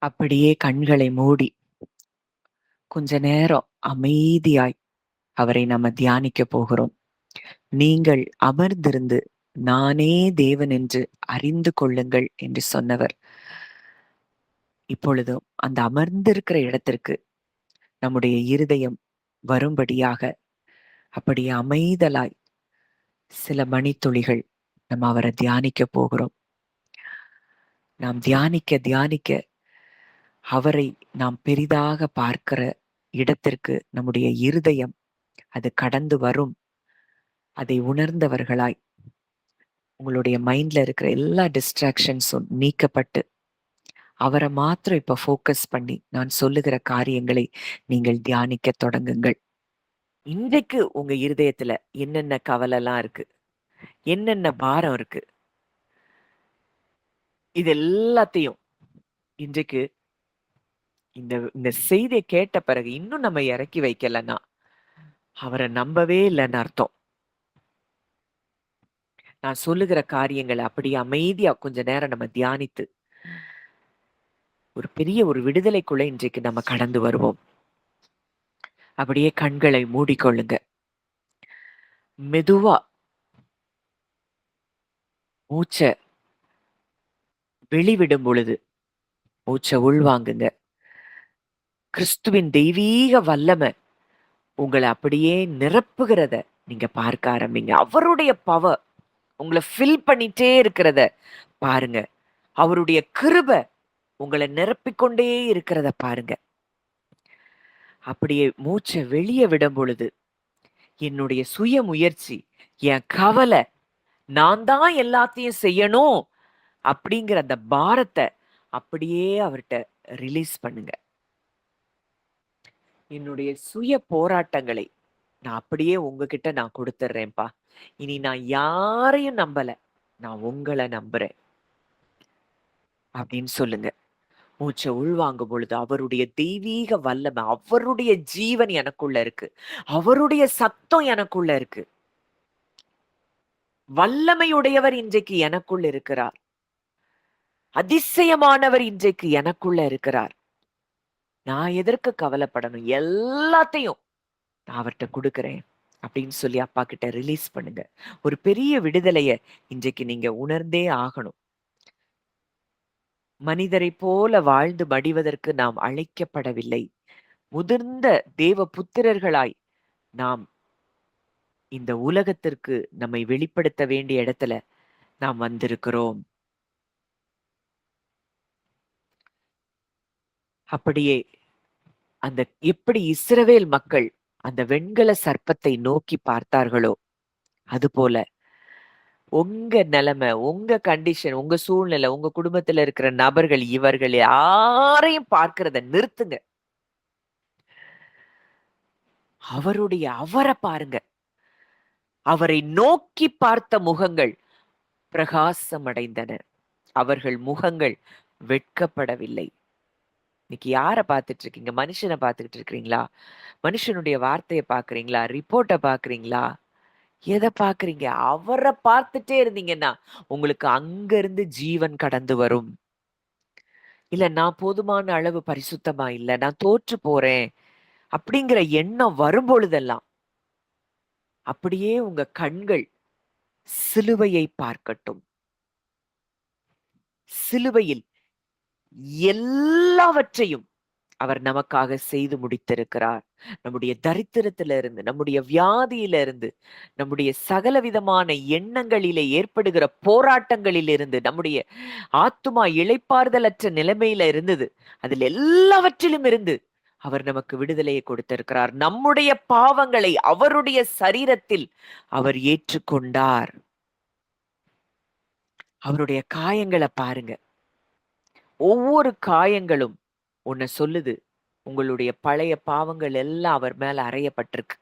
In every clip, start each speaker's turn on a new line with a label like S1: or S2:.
S1: அப்படியே கண்களை மூடி கொஞ்ச நேரம் அமைதியாய் அவரை நம்ம தியானிக்க போகிறோம். நீங்கள் அமர்ந்திருந்து நானே தேவன் என்று அறிந்து கொள்ளுங்கள் என்று சொன்னவர் இப்பொழுதும் அந்த அமர்ந்திருக்கிற இடத்திற்கு நம்முடைய இருதயம் வரும்படியாக அப்படியே அமைதலாய் சில மணித்துளிகள் நம்ம அவரை தியானிக்க போகிறோம். நாம் தியானிக்க தியானிக்க அவரை நாம் பெரிதாக பார்க்கிற இடத்திற்கு நம்முடைய இருதயம் அது கடந்து வரும். அதை உணர்ந்தவர்களாய் உங்களுடைய மைண்ட்ல இருக்கிற எல்லா டிஸ்ட்ராக்ஷன்ஸும் நீக்கப்பட்டு அவரை மாத்திரம் இப்ப ஃபோக்கஸ் பண்ணி நான் சொல்லுகிற காரியங்களை நீங்கள் தியானிக்க தொடங்குங்கள். இன்றைக்கு உங்க இருதயத்துல என்னென்ன கவலை எல்லாம் இருக்கு, என்னென்ன பாரம் இருக்கு, இது எல்லாத்தையும் இன்றைக்கு இந்த இந்த செய்தியை கேட்ட பிறகு இன்னும் நம்ம இறக்கி வைக்கலன்னா அவரை நம்பவே இல்லைன்னு அர்த்தம். நான் சொல்லுகிற காரியங்களை அப்படியே அமைதியா கொஞ்ச நேரம் நம்ம தியானித்து ஒரு பெரிய ஒரு விடுதலைக்குள்ள இன்றைக்கு நம்ம கடந்து வருவோம். அப்படியே கண்களை மூடிக்கொள்ளுங்க. மெதுவா மூச்ச வெளிவிடும் பொழுது மூச்ச உள்வாங்குங்க. கிறிஸ்துவின் தெய்வீக வல்லமை உங்களை அப்படியே நிரப்புகிறத நீங்க பார்க்க ஆரம்பிங்க. அவருடைய பவர் உங்களை ஃபில் பண்ணிட்டே இருக்கிறத பாருங்க. அவருடைய கிருபை உங்களை நிரப்பிக்கொண்டே இருக்கிறத பாருங்க. அப்படியே மூச்சை வெளியே விடும் பொழுது என்னுடைய சுய முயற்சி, என் கவலை, நான் தான் எல்லாத்தையும் செய்யணும் அப்படிங்கிற அந்த பாரத்தை அப்படியே அவர்கிட்ட ரிலீஸ் பண்ணுங்க. என்னுடைய சுய போராட்டங்களை நான் அப்படியே உங்ககிட்ட நான் கொடுத்துட்றேன்ப்பா. இனி நான் யாரையும் நம்பல, நான் உங்களை நம்புறேன் அப்படின்னு சொல்லுங்க. மூச்சை உள்வாங்கும் பொழுது அவருடைய தெய்வீக வல்லமை, அவருடைய ஜீவன் எனக்குள்ள இருக்கு, அவருடைய சத்தம் எனக்குள்ள இருக்கு. வல்லமையுடையவர் இன்றைக்கு எனக்குள்ள இருக்கிறார். அதிசயமானவர் இன்றைக்கு எனக்குள்ள இருக்கிறார். நான் எதற்கு கவலைப்படணும், எல்லாத்தையும் நான் அவர்கிட்ட கொடுக்கிறேன் அப்படின்னு சொல்லி அப்பா கிட்ட ரிலீஸ் பண்ணுங்க. ஒரு பெரிய விடுதலைய இன்றைக்கு நீங்க உணர்ந்தே ஆகணும். மனிதரை போல வாழ்ந்து மடிவதற்கு நாம் அழைக்கப்படவில்லை. முதிர்ந்த தேவ புத்திரர்களாய் நாம் இந்த உலகத்திற்கு நம்மை வெளிப்படுத்த வேண்டிய இடத்துல நாம் வந்திருக்கிறோம். அப்படியே அந்த எப்படி இஸ்ரவேல் மக்கள் அந்த வெண்கல சர்ப்பத்தை நோக்கி பார்த்தார்களோ அதுபோல உங்க நிலைமை, உங்க கண்டிஷன், உங்க சூழ்நிலை, உங்க குடும்பத்துல இருக்கிற நபர்கள் இவர்கள் யாரையும் பார்க்கிறத நிறுத்துங்க. அவரை பாருங்க. அவரை நோக்கி பார்த்த முகங்கள் பிரகாசம் அடைந்தன. அவர்கள் முகங்கள் வெட்கப்படவில்லை. இன்னைக்கு யார பார்த்துட்டு இருக்கீங்க? மனுஷனை பார்த்துக்கிட்டு இருக்கிறீங்களா? மனுஷனுடைய வார்த்தையை பாக்குறீங்களா? ரிப்போர்ட்டை பாக்குறீங்களா? எதை பாக்குறீங்க? அவரை பார்த்துட்டே இருந்தீங்கன்னா உங்களுக்கு அங்க இருந்து ஜீவன் கடந்து வரும். இல்ல நான் போதுமான அளவு பரிசுத்தமா இல்ல, நான் தோற்று போறேன் அப்படிங்கிற எண்ணம் வரும் பொழுதெல்லாம் அப்படியே உங்க கண்கள் சிலுவையை பார்க்கட்டும். சிலுவையில் எல்லாவற்றையும் அவர் நமக்காக செய்து முடித்திருக்கிறார். நம்முடைய தரித்திரத்தில இருந்து, நம்முடைய வியாதியில இருந்து, நம்முடைய சகலவிதமான எண்ணங்களிலே ஏற்படுகிற போராட்டங்களில் இருந்து, நம்முடைய ஆத்துமா இளைப்பாறுதலற்ற நிலைமையில இருந்தது. அதில் எல்லாவற்றிலும் இருந்து அவர் நமக்கு விடுதலையை கொடுத்திருக்கிறார். நம்முடைய பாவங்களை அவருடைய சரீரத்தில் அவர் ஏற்றுக்கொண்டார். அவருடைய காயங்களை பாருங்க. ஒவ்வொரு காயங்களும் உன்னை சொல்லுது, உங்களுடைய பழைய பாவங்கள் எல்லாம் அவர் மேல அறையப்பட்டிருக்கு.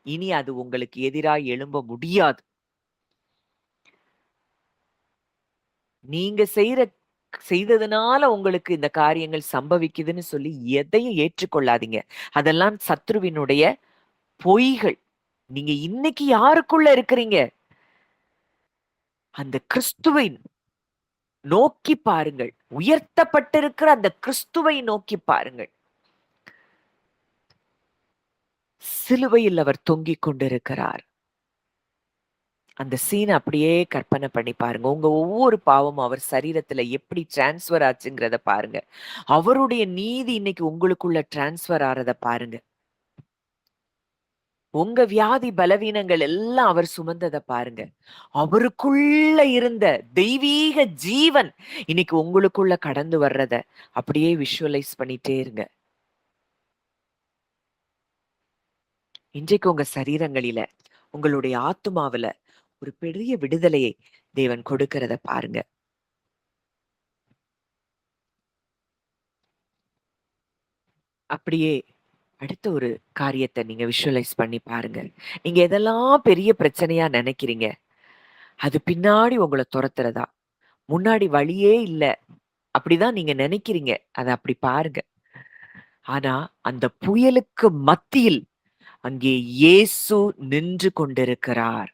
S1: இனி அது உங்களுக்கு எதிராக எழும்ப முடியாது. நீங்க செய்ததுனால உங்களுக்கு இந்த காரியங்கள் சம்பவிக்குதுன்னு சொல்லி எதையும் ஏற்றுக்கொள்ளாதீங்க. அதெல்லாம் சத்ருவினுடைய பொய்கள். நீங்க இன்னைக்கு யாருக்குள்ள இருக்கிறீங்க? அந்த கிறிஸ்துவை நோக்கி பாருங்கள். உயர்த்தப்பட்டிருக்கிற அந்த கிறிஸ்துவை நோக்கி பாருங்கள். சிலுவையில் அவர் தொங்கிக் கொண்டிருக்கிறார். அந்த சீன அப்படியே கற்பனை பண்ணி பாருங்க. உங்க ஒவ்வொரு பாவமும் அவர் சரீரத்துல எப்படி டிரான்ஸ்ஃபர் ஆச்சுங்கிறத பாருங்க. அவருடைய நீதி இன்னைக்கு உங்களுக்குள்ள டிரான்ஸ்ஃபர் ஆறத பாருங்க. உங்க வியாதி பலவீனங்கள் எல்லாம் அவர் சுமந்தத பாருங்க. அவருக்குள்ள இருந்த தெய்வீக ஜீவன் இன்னைக்கு உங்களுக்குள்ள கடந்து வர்றத அப்படியே விஷுவலைஸ் பண்ணிட்டே இருங்க. இன்றைக்கு உங்க சரீரங்களில, உங்களுடைய ஆத்துமாவுல ஒரு பெரிய விடுதலையை தேவன் கொடுக்கிறத பாருங்க. அப்படியே அடுத்த ஒரு காரியத்த நீங்க விஷுவலைஸ் பண்ணி பாருங்க. நீங்க எதெல்லாம் பெரிய பிரச்சனையா நெனைக்கிறீங்க, அது பின்னாடி உங்கள தொரத்துறதா, முன்னாடி வழியே இல்ல, அப்படிதான் நீங்க நெனைக்கிறீங்க. அத அப்படி பாருங்க. ஆனா, அந்த புயலுக்கு மத்தியில் அங்கே இயேசு நின்று கொண்டிருக்கிறார்.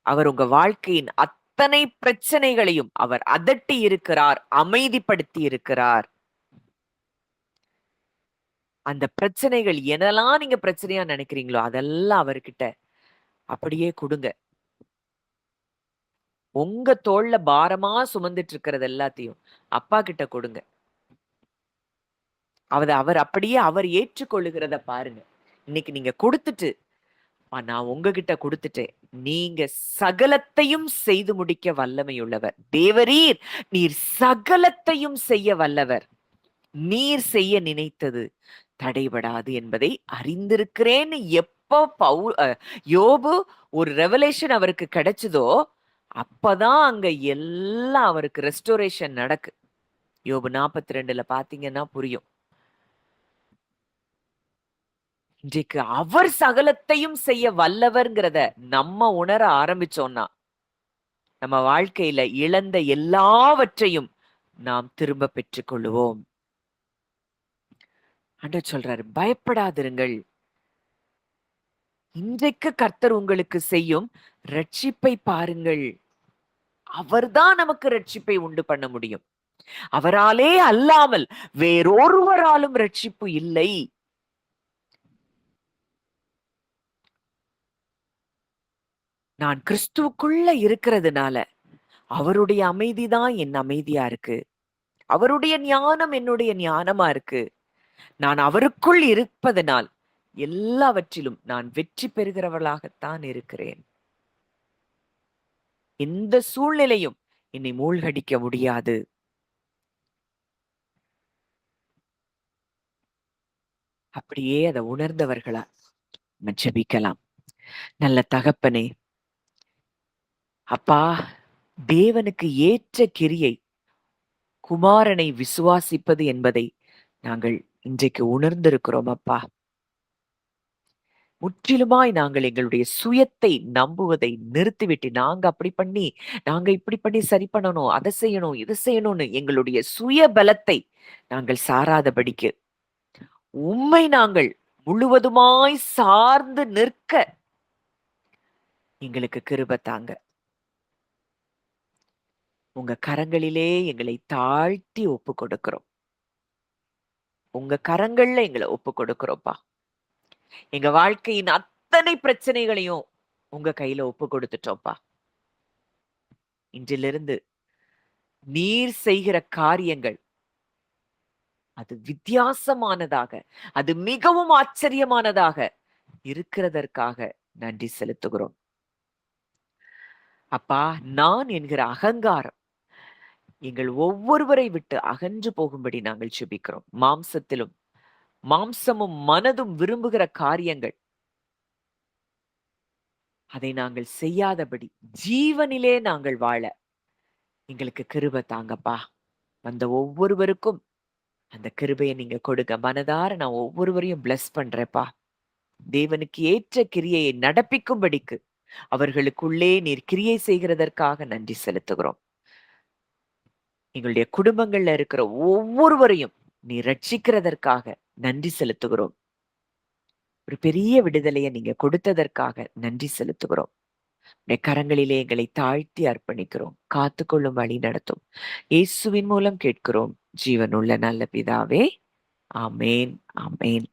S1: அவர் உங்க வாழ்க்கையின் அத்தனை பிரச்சனைகளையும் அவர் அதட்டி இருக்கிறார், அமைதிப்படுத்தி இருக்கிறார். அந்த பிரச்சனைகள் என்னலாம் நீங்க பிரச்சனையா நெனைக்கிறீங்களோ, அதெல்லாம் அவர்கிட்ட அப்படியே குடுங்க. உங்க தோள்ல பாரமா சுமந்துட்டு இருக்கிறது எல்லாத்தையும் அப்பா கிட்ட கொடுங்க. அவர் அப்படியே அவர் ஏற்றுக்கொள்ளுகிறத பாருங்க. இன்னைக்கு நீங்க குடுத்துட்டு, நான் உங்ககிட்ட குடுத்துட்டேன். நீங்க சகலத்தையும் செய்து முடிக்க வல்லமையுள்ளவர். தேவரீர், நீர் சகலத்தையும் செய்ய வல்லவர். நீர் செய்ய நினைத்தது தடைபடாது என்பதை அறிந்திருக்கிறேன்னு எப்போ யோபு ஒரு ரெவலேஷன் அவருக்கு கிடைச்சதோ, அப்பதான் அங்க எல்லாம் அவருக்கு ரெஸ்டோரேஷன் நடக்கு. யோபு 42ல பாத்தீங்கன்னா புரியும். இன்றைக்கு அவர் சகலத்தையும் செய்ய வல்லவர்ங்கிறத நம்ம உணர ஆரம்பிச்சோம்னா, நம்ம வாழ்க்கையில இழந்த எல்லாவற்றையும் நாம் திரும்ப பெற்றுக் கொள்ளுவோம். ஆண்டவர் சொல்றாரு, பயப்படாதிருங்கள். இன்றைக்கு கர்த்தர் உங்களுக்கு செய்யும் ரட்சிப்பை பாருங்கள். அவர்தான் நமக்கு ரட்சிப்பை உண்டு பண்ண முடியும். அவராலே அல்லாமல் வேறொருவராலும் ரட்சிப்பு இல்லை. நான் கிறிஸ்துவுக்குள்ள இருக்கிறதுனால அவருடைய அமைதிதான் என் அமைதியா இருக்கு. அவருடைய ஞானம் என்னுடைய ஞானமா இருக்கு. நான் அவருக்குள் இருப்பதனால் எல்லாவற்றிலும் நான் வெற்றி பெறுகிறவளாகத்தான் இருக்கிறேன். எந்த சூழ்நிலையும் என்னை மூழ்கடிக்க முடியாது. அப்படியே அதை உணர்ந்தவர்களா நம்ம ஜெபிக்கலாம். நல்ல தகப்பனே, அப்பா, தேவனுக்கு ஏற்ற கிரியை குமாரனை விசுவாசிப்பது என்பதை நாங்கள் இன்றைக்கு உணர்ந்திருக்கிறோம் அப்பா. முற்றிலுமாய் நாங்கள் எங்களுடைய சுயத்தை நம்புவதை நிறுத்திவிட்டு, நாங்க இப்படி பண்ணி சரி பண்ணணும், அதை செய்யணும், இதை செய்யணும்னு எங்களுடைய சுய பலத்தை நாங்கள் சாராதபடிக்கு, உம்மை நாங்கள் முழுவதுமாய் சார்ந்து நிற்க எங்களுக்கு கிருபை தாங்க. உங்க கரங்களிலே எங்களை தாழ்த்தி ஒப்பு கொடுக்கிறோம். உங்க கரங்கள்ல எங்களை ஒப்பு கொடுக்கிறோம்ப்பா. எங்க வாழ்க்கையின் அத்தனை பிரச்சனைகளையும் உங்க கையில ஒப்பு கொடுத்துட்டோம்ப்பா. இன்றிலிருந்து நீர் செய்கிற காரியங்கள் அது வித்தியாசமானதாக, அது மிகவும் ஆச்சரியமானதாக இருக்கிறதற்காக நன்றி செலுத்துகிறோம். அப்பா, நான் என்கிற அகங்காரம் எங்கள் ஒவ்வொருவரை விட்டு அகன்று போகும்படி நாங்கள் ஜெபிக்கிறோம். மாம்சமும் மனதும் விரும்புகிற காரியங்கள் அதை நாங்கள் செய்யாதபடி ஜீவனிலே நாங்கள் வாழ எங்களுக்கு கிருபை தாங்கப்பா. வந்த ஒவ்வொருவருக்கும் அந்த கிருபையை நீங்க கொடுங்க. மனதார நான் ஒவ்வொருவரையும் பிளஸ் பண்றேப்பா. தேவனுக்கு ஏற்ற கிரியையை நடப்பிக்கும்படிக்கு அவர்களுக்குள்ளே நீர் கிரியை செய்கிறதற்காக நன்றி செலுத்துகிறோம். எங்களுடைய குடும்பங்கள்ல இருக்கிற ஒவ்வொருவரையும் நீ ரட்சிக்கிறதற்காக நன்றி செலுத்துகிறோம். ஒரு பெரிய விடுதலையை நீங்க கொடுத்ததற்காக நன்றி செலுத்துகிறோம். உம்முடைய கரங்களிலே எங்களை தாழ்த்தி அர்ப்பணிக்கிறோம். காத்துக்கொள்ளும், வழி நடத்தும். இயேசுவின் மூலம் கேட்கிறோம் ஜீவனுள்ள நல்ல பிதாவே. ஆமென், ஆமென்.